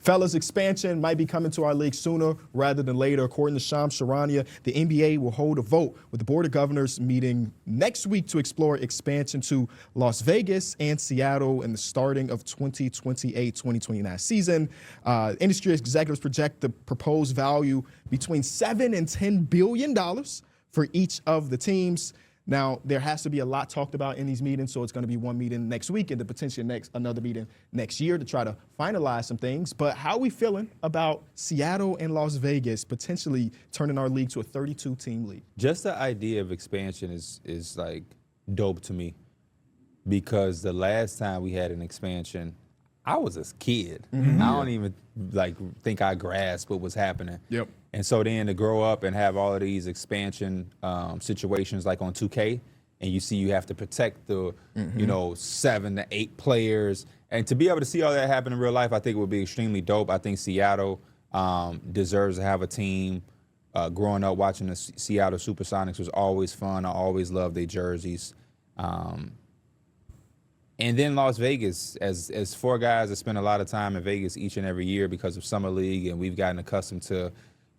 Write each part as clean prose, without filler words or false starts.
Fellas, expansion might be coming to our league sooner rather than later. According to Shams Charania, the NBA will hold a vote with the Board of Governors meeting next week to explore expansion to Las Vegas and Seattle in the starting of 2028-2029 season. Industry executives project the proposed value between $7 and $10 billion for each of the teams. Now, there has to be a lot talked about in these meetings, so it's going to be one meeting next week and potentially another meeting next year to try to finalize some things. But how are we feeling about Seattle and Las Vegas potentially turning our league to a 32-team league? Just the idea of expansion is like dope to me, because the last time we had an expansion, I was a kid. I don't even think I grasped what was happening. Yep. And so then to grow up and have all of these expansion situations like on 2K, and you have to protect the 7 to 8 players, and to be able to see all that happen in real life, I think it would be extremely dope. I think Seattle deserves to have a team. Growing up watching the Seattle Supersonics was always fun. I always loved their jerseys. And then Las Vegas, as 4 guys that spend a lot of time in Vegas each and every year because of Summer League, and we've gotten accustomed to,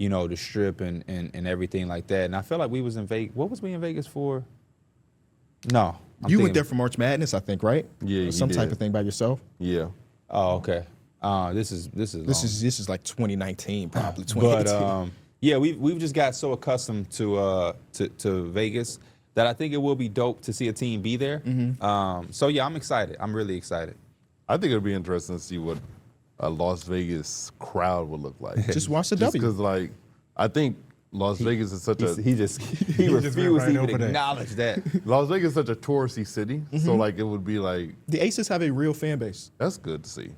the Strip and everything like that. And I feel like we was in Vegas. What was we in Vegas for? No. You went there for March Madness, I think, right? Yeah, or some type of thing by yourself. Yeah. Oh, okay. This is like 2019, probably 2018. But yeah, we've just got so accustomed to Vegas that I think it will be dope to see a team be there. So yeah, I'm excited. I'm really excited. I think it'll be interesting to see what a Las Vegas crowd would look like. Just watch the W. Because I think Las Vegas is such He refused to even acknowledge that. Las Vegas is such a touristy city, so it would be like the Aces have a real fan base. That's good to see.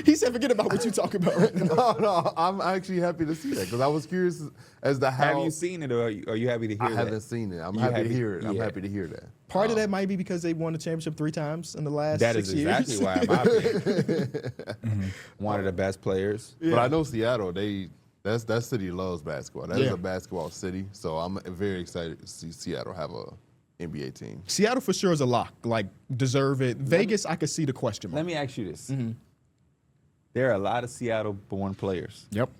He said, forget about what you're talking about right now. No, I'm actually happy to see that because I was curious as to how. Have you seen it, or are you happy to hear that? I haven't seen it. I'm happy to heir it. Yeah. I'm happy to hear that. Part of that might be because they won the championship 3 times in the last 6 years. That is exactly why, in my opinion. One of the best players. Yeah. But I know Seattle, that city loves basketball. That is a basketball city, so I'm very excited to see Seattle have a NBA team. Seattle for sure is a lock, deserve it. Vegas, I could see the question mark. Let me ask you this. There are a lot of Seattle-born players. Yep.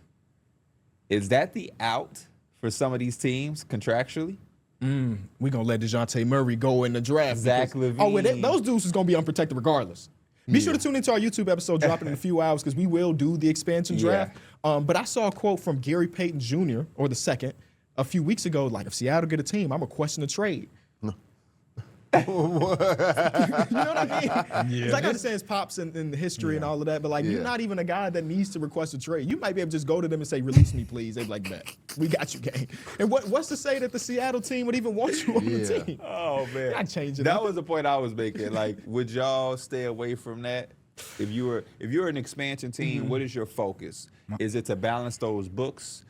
Is that the out for some of these teams contractually? We're going to let DeJounte Murray go in the draft. Zach LaVine. Those dudes is going to be unprotected regardless. Be sure to tune into our YouTube episode dropping in a few hours because we will do the expansion draft. But I saw a quote from Gary Payton Jr., or the second, a few weeks ago, if Seattle get a team, I'm going to question the trade. You know what I mean? Yeah. I understand his pops and the history and all of that, but you're not even a guy that needs to request a trade. You might be able to just go to them and say, release me, please. They'd be like, bet. We got you, gang. And what's to say that the Seattle team would even want you on the team? Oh, man. Not changing that was the point I was making. Would y'all stay away from that? If you're an expansion team, what is your focus? Is it to balance those books?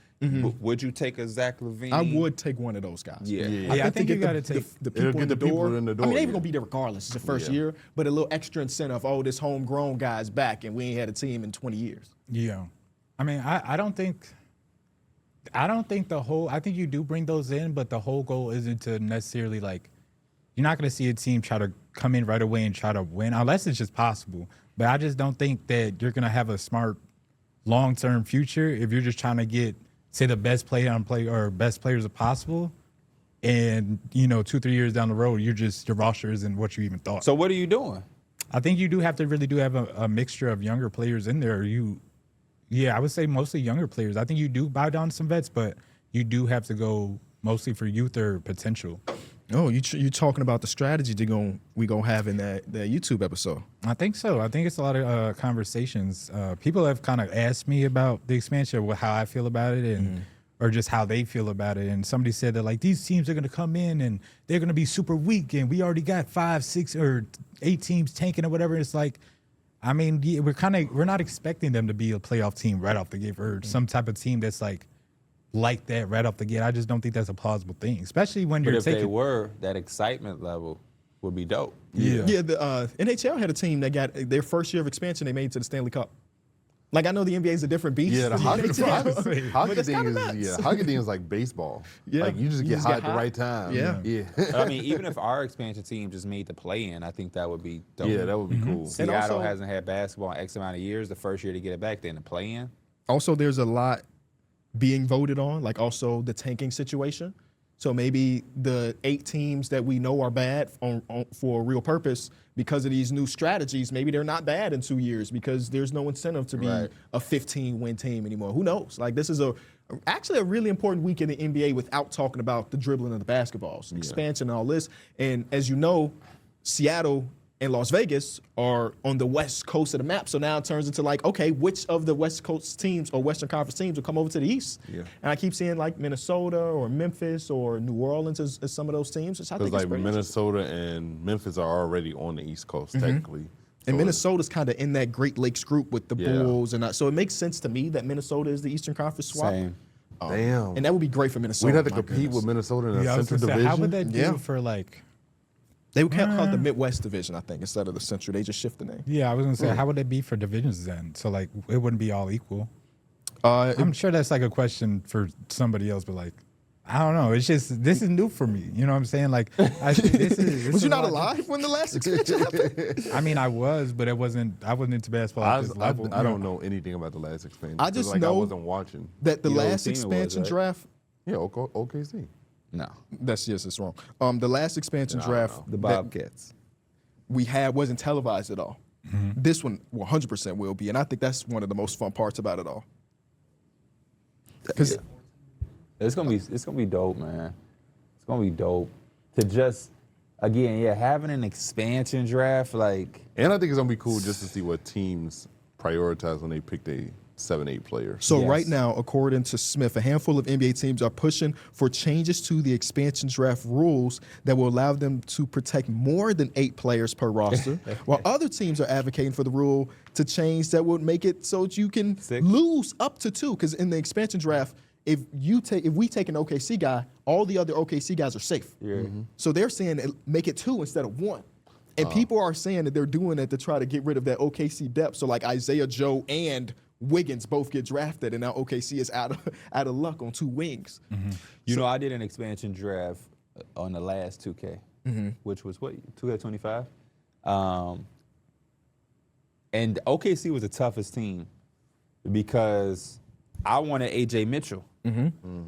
Would you take a Zach LaVine? I would take one of those guys. I think you got to take the people in the door. I mean, they're going to be there regardless. It's the first year, but a little extra incentive. Oh, this homegrown guy's back, and we ain't had a team in 20 years. Yeah, I mean, I don't think I think you do bring those in, but the whole goal isn't to necessarily you're not going to see a team try to come in right away and try to win unless it's just possible. But I just don't think that you're going to have a smart long-term future if you're just trying to get, say, the best best players as possible, and 2-3 years down the road, your roster isn't what you even thought. So what are you doing? I think you do have to really have a mixture of younger players in there. I would say mostly younger players. I think you do buy down some vets, but you do have to go mostly for youth or potential. Oh, you talking about the strategy we gonna have in that YouTube episode? I think so. I think it's a lot of conversations. People have kind of asked me about the expansion, how I feel about it, and or just how they feel about it. And somebody said that these teams are going to come in and they're going to be super weak, and we already got 5, 6, or 8 teams tanking or whatever. It's I mean, we're not expecting them to be a playoff team right off the gate, or some type of team that's like that right off the gate. I just don't think that's a plausible thing, especially when you're taking. But if they were, that excitement level would be dope. Yeah. The NHL had a team that got their first year of expansion. They made it to the Stanley Cup. Like, I know the NBA is a different beast. Yeah, the from hockey, NHL, hockey but it's thing kinda is nuts. hockey thing is like baseball. Yeah. Like you just You get just hot get at the hot. right time. Yeah. yeah, I mean, even if our expansion team just made the play-in, I think that would be dope. yeah. That would be cool. And Seattle also- hasn't had basketball in X amount of years. The first year to get it back, then the play-in. Also, there's a lot being voted on, like also the tanking situation. So maybe the 8 teams that we know are bad for a real purpose, because of these new strategies, maybe they're not bad in 2 years because there's no incentive to be Right. a 15-win team anymore. Who knows? Like, this is actually a really important week in the NBA without talking about the dribbling of the basketballs, expansion and all this. And as you know, Seattle and Las Vegas are on the west coast of the map. So now it turns into like, okay, which of the West Coast teams or Western Conference teams will come over to the East? Yeah. And I keep seeing like Minnesota or Memphis or New Orleans as some of those teams, which I think Because is like pretty interesting. Minnesota and Memphis are already on the East Coast technically. And So Minnesota's kind of in that Great Lakes group with the Yeah. Bulls. So it makes sense to me that Minnesota is the Eastern Conference swap. Same. Damn. And that would be great for Minnesota. We'd have to my compete goodness. with Minnesota in the Yeah, I was Central gonna say, Division. how would that do Yeah. for like? They would call it the Midwest Division, I think, instead of the Central. They just shift the name. Yeah, I was gonna say, how would that be for divisions then? So like, it wouldn't be all equal. It- I'm sure that's like a question for somebody else, but like, I don't know. It's just this is new for me. You know what I'm saying? Like, this was is you not a lot- alive when the last expansion happened? I mean, I was, but it wasn't. I wasn't into basketball at this level. I don't know anything about the last expansion. I just 'cause, like, know I wasn't watching. That the You know what last team it was, expansion right? draft, Yeah, OKC. No. it's wrong. The last expansion I don't draft know. The that Bobcats. we had wasn't televised at all. Mm-hmm. This one 100% will be, and I think that's one of the most fun parts about it all. Because It's gonna be dope, man. It's gonna be dope to just having an expansion draft like. And I think it's gonna be cool just to see what teams prioritize when they pick their 7-8 players. So Yes. right now, according to Smith, a handful of NBA teams are pushing for changes to the expansion draft rules that will allow them to protect more than 8 players per roster, while other teams are advocating for the rule to change that would make it so that you can 6. lose up to 2. Because in the expansion draft, if we take an OKC guy, all the other OKC guys are safe. Yeah. So they're saying make it 2 instead of 1. And people are saying that they're doing it to try to get rid of that OKC depth. So like Isaiah Joe and Wiggins both get drafted, and now OKC is out of luck on 2 wings. You know, I did an expansion draft on the last 2K, which was what 2K25, and OKC was the toughest team because I wanted AJ Mitchell,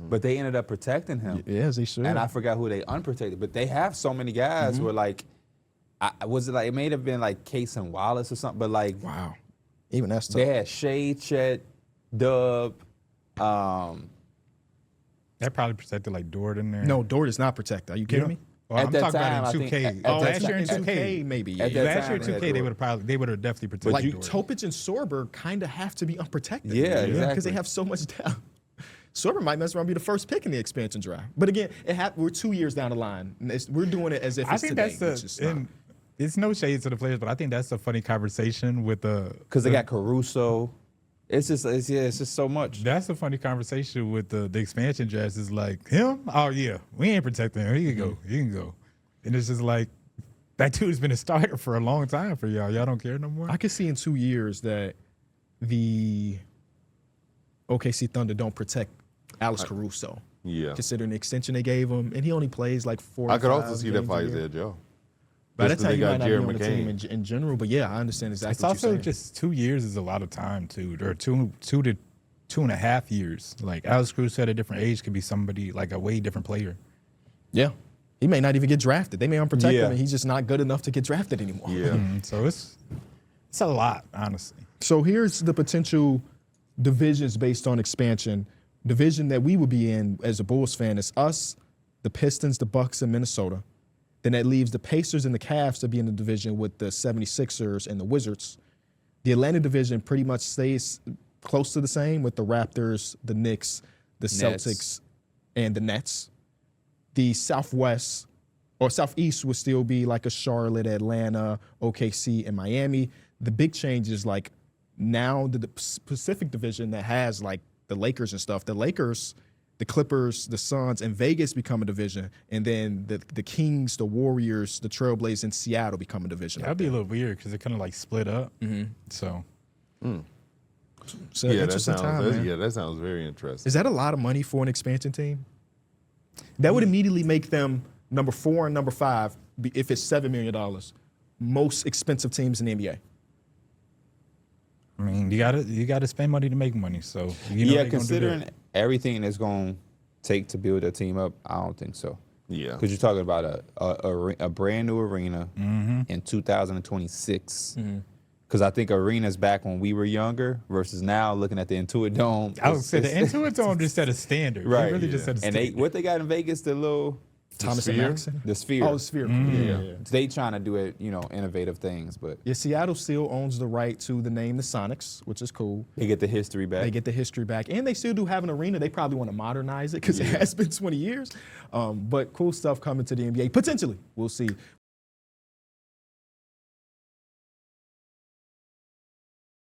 but they ended up protecting him. Yes, they should. And I forgot who they unprotected, but they have so many guys who are like, it may have been like Case and Wallace or something, but like Wow. Even that's tough. they had Shea, Chet, Dub. That probably protected like Dort in there. No, Dort is not protected. Are you kidding me? Well, At I'm that talking time, about I in 2K. think- at Oh, that last year in time- 2K, maybe. At Yeah. that Last year in time, 2K, they would have definitely protected Like Dort. Topic and Sorber kind of have to be unprotected. Yeah, Because exactly. they have so much depth. Sorber might mess around and be the first pick in the expansion draft. But again, we're 2 years down the line. And we're doing it as if it's I think today, that's which is not. it's no shade to the players, but I think that's a funny conversation with the Because they got Caruso. It's just so much. That's a funny conversation with the expansion drafts. Is like him. Oh yeah, we ain't protecting him. He can go. He can go. And it's just like that dude's been a starter for a long time for y'all. Y'all don't care no more. I could see in 2 years that the OKC Thunder don't protect Alex Caruso. Yeah. Considering the extension they gave him, and he only plays like 4. I could also 5 see that games for a year. Isaiah Joe. By that Just 'cause time, they you got might not be Jared on the team McCain. in general. But yeah, I understand exactly It's what also you're saying. just 2 years is a lot of time too, or two to 2.5 years. Like Alex Caruso at a different age could be somebody like a way different player. Yeah. He may not even get drafted. They may unprotect Yeah. him, and he's just not good enough to get drafted anymore. Yeah. So it's a lot, honestly. So here's the potential divisions based on expansion. Division that we would be in as a Bulls fan is us, the Pistons, the Bucks, and Minnesota. Then that leaves the Pacers and the Cavs to be in the division with the 76ers and the Wizards. The Atlantic division pretty much stays close to the same with the Raptors, the Knicks, the Nets. Celtics, and the Nets. The Southwest or Southeast would still be like a Charlotte, Atlanta, OKC, and Miami. The big change is like now the Pacific division that has like the Lakers and stuff. The Lakers, the Clippers, the Suns, and Vegas become a division. And then the Kings, the Warriors, the Trailblazers, and Seattle become a division. That'd be a little weird because it kind of like split up. So It's an interesting time, man. That sounds very interesting. Is that a lot of money for an expansion team? That would immediately make them number 4 and number 5 if it's $7 million. Most expensive teams in the NBA. I mean, you gotta spend money to make money. So considering everything that's going to take to build a team up, I don't think so. Yeah, because you're talking about a brand new arena in 2026. Because I think arenas back when we were younger versus now, looking at the Intuit Dome. I would say the Intuit Dome just set a standard. Right. They really just set a standard. And what they got in Vegas, the little Thomas and Maxson? The Sphere. Oh, the Sphere. Yeah. They trying to do it, innovative things, but Yeah, Seattle still owns the right to the name the Sonics, which is cool. they get the history back. They get the history back. And they still do have an arena. They probably want to modernize it because it has been 20 years. But cool stuff coming to the NBA. Potentially. We'll see.